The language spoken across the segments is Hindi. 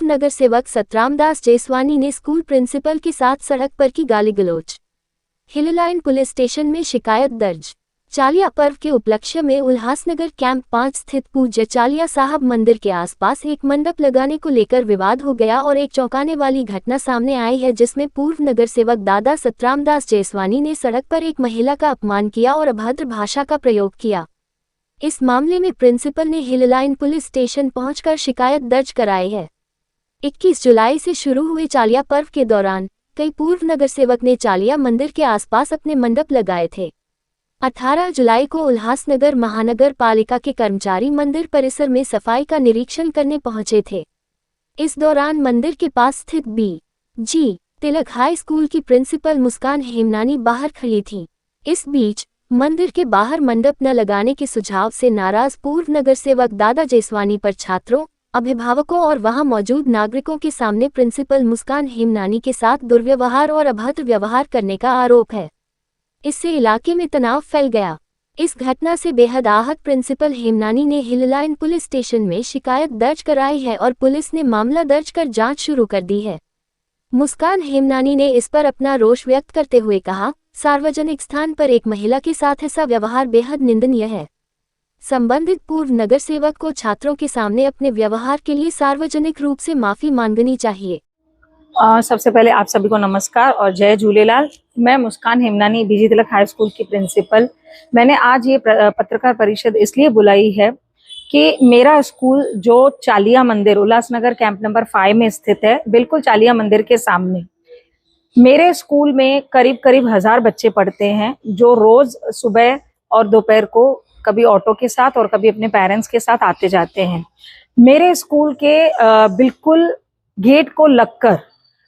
नगर सेवक सतराम दास जेसवानी ने स्कूल प्रिंसिपल के साथ सड़क पर की गाली गलौज। हिललाइन पुलिस स्टेशन में शिकायत दर्ज। चालिया पर्व के उपलक्ष्य में उल्लासनगर कैंप 5 स्थित पूज्य चालिया साहब मंदिर के आसपास एक मंडप लगाने को लेकर विवाद हो गया और एक चौंकाने वाली घटना सामने आई है, जिसमें पूर्व नगर सेवक दादा सतराम दास जेसवानी ने सड़क पर एक महिला का अपमान किया और अभद्र भाषा का प्रयोग किया। इस मामले में प्रिंसिपल ने हिललाइन पुलिस स्टेशन पहुंचकर शिकायत दर्ज कराई है। 21 जुलाई से शुरू हुए चालिया पर्व के दौरान कई पूर्व नगर सेवक ने चालिया मंदिर के आसपास अपने मंडप लगाए थे। 18 जुलाई को उल्लासनगर महानगर पालिका के कर्मचारी मंदिर परिसर में सफाई का निरीक्षण करने पहुंचे थे। इस दौरान मंदिर के पास स्थित बी.जी. तिलक हाई स्कूल की प्रिंसिपल मुस्कान हेमनानी बाहर खड़ी थीं। इस बीच मंदिर के बाहर मंडप न लगाने के सुझाव से नाराज पूर्व नगर सेवक दादा जेसवानी पर छात्रों, अभिभावकों और वहां मौजूद नागरिकों के सामने प्रिंसिपल मुस्कान हेमनानी के साथ दुर्व्यवहार और अभद्र व्यवहार करने का आरोप है। इससे इलाके में तनाव फैल गया। इस घटना से बेहद आहत प्रिंसिपल हेमनानी ने हिललाइन पुलिस स्टेशन में शिकायत दर्ज कराई है और पुलिस ने मामला दर्ज कर जांच शुरू कर दी है। मुस्कान हेमनानी ने इस पर अपना रोष व्यक्त करते हुए कहा, सार्वजनिक स्थान पर एक महिला के साथ ऐसा व्यवहार बेहद निंदनीय है। संबंधित पूर्व नगर सेवक को छात्रों के सामने अपने व्यवहार के लिए सार्वजनिक रूप से माफी मांगनी चाहिए। सबसे पहले आप सभी को नमस्कार और जय झूलेलाल। मैं मुस्कान हेमनानी बी.जी. तिलक हाई स्कूल की प्रिंसिपल। मैंने आज ये पत्रकार परिषद इसलिए बुलाई है कि मेरा स्कूल जो चालिया मंदिर उल्लासनगर कैंप नंबर 5 में स्थित है, बिल्कुल चालिया मंदिर के सामने। मेरे स्कूल में करीब 1000 बच्चे पढ़ते हैं, जो रोज सुबह और दोपहर को कभी ऑटो के साथ और कभी अपने पेरेंट्स के साथ आते जाते हैं। मेरे स्कूल के बिल्कुल गेट को लगकर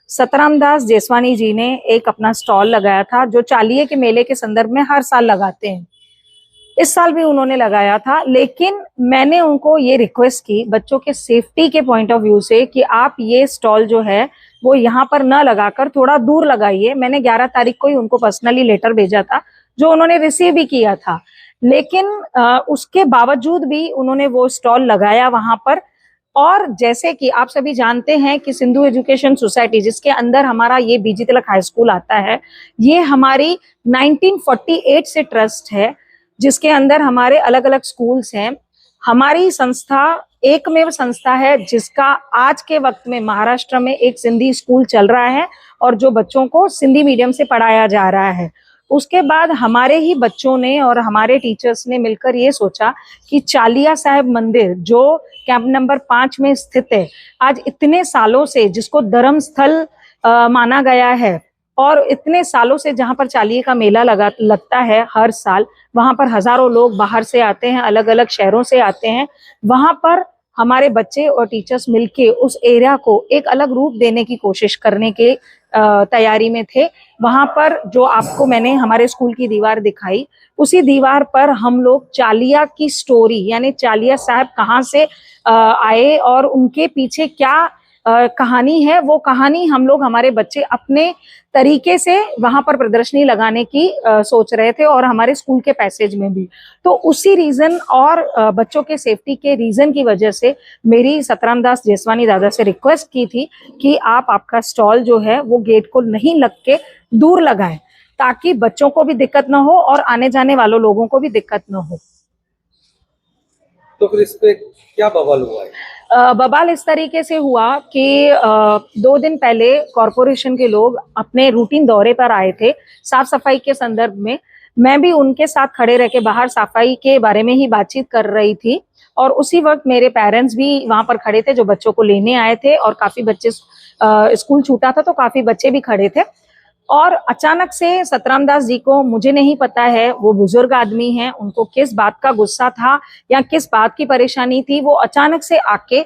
सतराम दास जेसवानी जी ने एक अपना स्टॉल लगाया था, जो चालिये के मेले के संदर्भ में हर साल लगाते हैं। इस साल भी उन्होंने लगाया था, लेकिन मैंने उनको ये रिक्वेस्ट की बच्चों के सेफ्टी के पॉइंट ऑफ व्यू से कि आप ये स्टॉल जो है वो यहाँ पर न लगाकर थोड़ा दूर लगाइए। मैंने 11 तारीख को ही उनको पर्सनली लेटर भेजा था, जो उन्होंने रिसीव भी किया था, लेकिन उसके बावजूद भी उन्होंने वो स्टॉल लगाया वहां पर। और जैसे कि आप सभी जानते हैं कि सिंधु एजुकेशन सोसाइटी, जिसके अंदर हमारा ये बी.जी. तिलक हाई स्कूल आता है, ये हमारी 1948 से ट्रस्ट है, जिसके अंदर हमारे अलग अलग स्कूल्स हैं। हमारी संस्था एकमेव संस्था है जिसका आज के वक्त में महाराष्ट्र में एक सिंधी स्कूल चल रहा है और जो बच्चों को सिंधी मीडियम से पढ़ाया जा रहा है। उसके बाद हमारे ही बच्चों ने और हमारे टीचर्स ने मिलकर ये सोचा कि चालिया साहब मंदिर जो कैंप नंबर 5 में स्थित है, आज इतने सालों से जिसको धर्म स्थल माना गया है और इतने सालों से जहां पर चालिये का मेला लगता है हर साल, वहां पर हजारों लोग बाहर से आते हैं, अलग अलग शहरों से आते हैं। वहां पर हमारे बच्चे और टीचर्स मिलके उस एरिया को एक अलग रूप देने की कोशिश करने के तैयारी में थे। वहां पर जो आपको मैंने हमारे स्कूल की दीवार दिखाई, उसी दीवार पर हम लोग चालिया की स्टोरी, यानी चालिया साहब कहाँ से आए और उनके पीछे क्या कहानी है, वो कहानी हम लोग हमारे बच्चे अपने तरीके से वहां पर प्रदर्शनी लगाने की सोच रहे थे और हमारे स्कूल के पैसेज में भी। तो उसी रीजन और बच्चों के सेफ्टी के रीजन की वजह से मेरी सतराम दास जेसवानी दादा से रिक्वेस्ट की थी कि आप आपका स्टॉल जो है वो गेट को नहीं लग के दूर लगाएं, ताकि बच्चों को भी दिक्कत ना हो और आने जाने वालों लोगों को भी दिक्कत ना हो। तो फिर इस पे क्या बवाल हुआ है? बवाल इस तरीके से हुआ कि 2 दिन पहले कॉरपोरेशन के लोग अपने रूटीन दौरे पर आए थे साफ सफाई के संदर्भ में। मैं भी उनके साथ खड़े रह के बाहर सफाई के बारे में ही बातचीत कर रही थी और उसी वक्त मेरे पेरेंट्स भी वहां पर खड़े थे, जो बच्चों को लेने आए थे, और काफी बच्चे स्कूल छूटा था तो काफी बच्चे भी खड़े थे। और अचानक से सतराम दास जी को, मुझे नहीं पता है, वो बुजुर्ग आदमी हैं, उनको किस बात का गुस्सा था या किस बात की परेशानी थी, वो अचानक से आके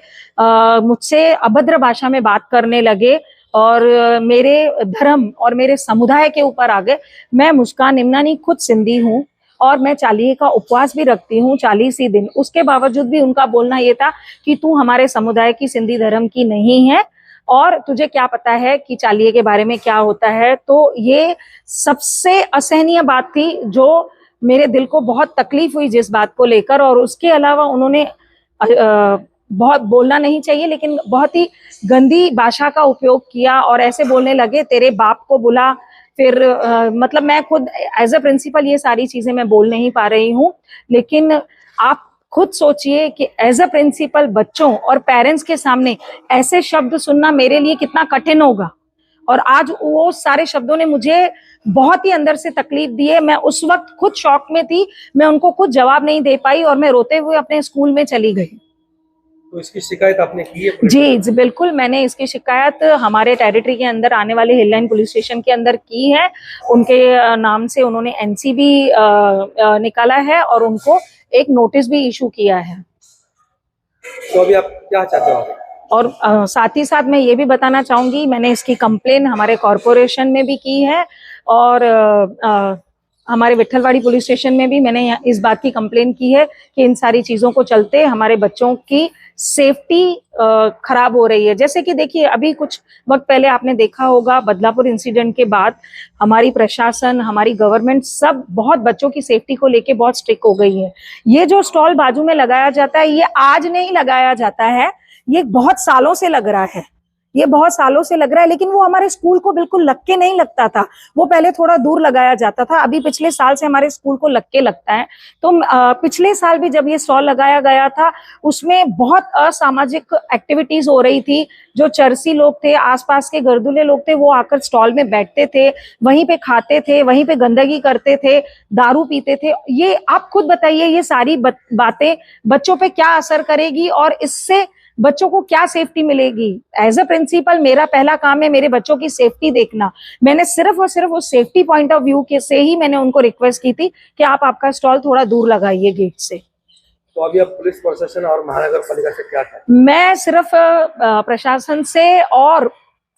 मुझसे अभद्र भाषा में बात करने लगे और मेरे धर्म और मेरे समुदाय के ऊपर आ गए। मैं मुस्कान हेमनानी खुद सिंधी हूँ और मैं चालिये का उपवास भी रखती हूँ 40 ही दिन। उसके बावजूद भी उनका बोलना ये था कि तू हमारे समुदाय की, सिंधी धर्म की नहीं है और तुझे क्या पता है कि चालिये के बारे में क्या होता है। तो ये सबसे असहनीय बात थी जो मेरे दिल को बहुत तकलीफ हुई जिस बात को लेकर। और उसके अलावा उन्होंने बहुत बोलना नहीं चाहिए, लेकिन बहुत ही गंदी भाषा का उपयोग किया और ऐसे बोलने लगे तेरे बाप को बुला। फिर मतलब मैं खुद एज अ प्रिंसिपल ये सारी चीजें मैं बोल नहीं पा रही हूँ, लेकिन आप खुद सोचिए कि एज अ प्रिंसिपल बच्चों और पेरेंट्स के सामने ऐसे शब्द सुनना मेरे लिए कितना कठिन होगा। और आज वो सारे शब्दों ने मुझे बहुत ही अंदर से तकलीफ दी है। मैं उस वक्त खुद शॉक में थी, मैं उनको खुद जवाब नहीं दे पाई और मैं रोते हुए अपने स्कूल में चली गई। तो इसकी शिकायत आपने की है? जी बिल्कुल, मैंने इसकी शिकायत हमारे टेरिटरी के अंदर आने वाले हिल लाइन पुलिस स्टेशन के अंदर की है। उनके नाम से उन्होंने एनसी भी निकाला है और उनको एक नोटिस भी इशू किया है। तो अभी आप क्या चाहते हो आगे? और साथ ही साथ मैं ये भी बताना चाहूंगी, मैंने इसकी कंप्लेन हमारे कॉरपोरेशन में भी की है और हमारे विट्ठलवाड़ी पुलिस स्टेशन में भी मैंने इस बात की कंप्लेन की है कि इन सारी चीजों को चलते हमारे बच्चों की सेफ्टी खराब हो रही है। जैसे कि देखिए, अभी कुछ वक्त पहले आपने देखा होगा बदलापुर इंसिडेंट के बाद हमारी प्रशासन, हमारी गवर्नमेंट सब बहुत बच्चों की सेफ्टी को लेके बहुत स्ट्रिक्ट हो गई है। ये जो स्टॉल बाजू में लगाया जाता है, ये आज नहीं लगाया जाता है, ये बहुत सालों से लग रहा है, ये बहुत सालों से लग रहा है। लेकिन वो हमारे स्कूल को बिल्कुल लग के नहीं लगता था, वो पहले थोड़ा दूर लगाया जाता था, अभी पिछले साल से हमारे स्कूल को लग के लगता है। तो पिछले साल भी जब ये स्टॉल लगाया गया था, उसमें बहुत असामाजिक एक्टिविटीज हो रही थी। जो चरसी लोग थे, आसपास के गर्दुले लोग थे, वो आकर स्टॉल में बैठते थे, वहीं पे खाते थे, वहीं पे गंदगी करते थे, दारू पीते थे। ये आप खुद बताइए, ये सारी बातें बच्चों पे क्या असर करेगी और इससे बच्चों को क्या सेफ्टी मिलेगी। एज अ प्रिंसिपल मेरा पहला काम है मेरे बच्चों की सेफ्टी देखना। मैंने सिर्फ और सिर्फ उस सेफ्टी पॉइंट ऑफ व्यू के से ही मैंने उनको रिक्वेस्ट की थी कि आप आपका स्टॉल थोड़ा दूर लगाइए गेट से। तो अभी आप पुलिस प्रशासन और महानगर पालिका से क्या चाहते? मैं सिर्फ प्रशासन से और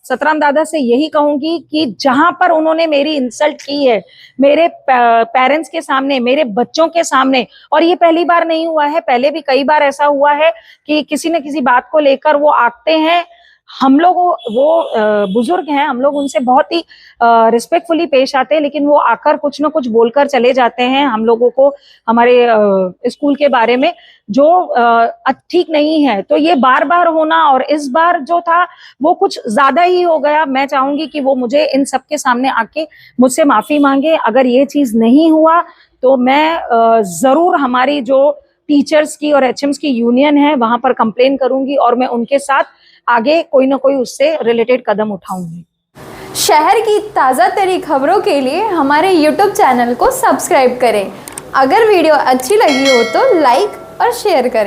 सतराम दादा से यही कहूंगी कि जहां पर उन्होंने मेरी इंसल्ट की है मेरे पेरेंट्स के सामने, मेरे बच्चों के सामने, और ये पहली बार नहीं हुआ है, पहले भी कई बार ऐसा हुआ है कि किसी न किसी बात को लेकर वो आते हैं। हम लोग वो बुजुर्ग हैं, हम लोग उनसे बहुत ही रिस्पेक्टफुली पेश आते हैं, लेकिन वो आकर कुछ न कुछ बोलकर चले जाते हैं हम लोगों को हमारे स्कूल के बारे में, जो ठीक नहीं है। तो ये बार बार होना और इस बार जो था वो कुछ ज्यादा ही हो गया। मैं चाहूंगी कि वो मुझे इन सबके सामने आके मुझसे माफी मांगे। अगर ये चीज नहीं हुआ तो मैं जरूर हमारी जो टीचर्स की और एचएम्स की यूनियन है वहां पर कंप्लेन करूंगी और मैं उनके साथ आगे कोई ना कोई उससे रिलेटेड कदम उठाऊंगी। शहर की ताज़ा तरी खबरों के लिए हमारे YouTube चैनल को सब्सक्राइब करें। अगर वीडियो अच्छी लगी हो तो लाइक और शेयर करें।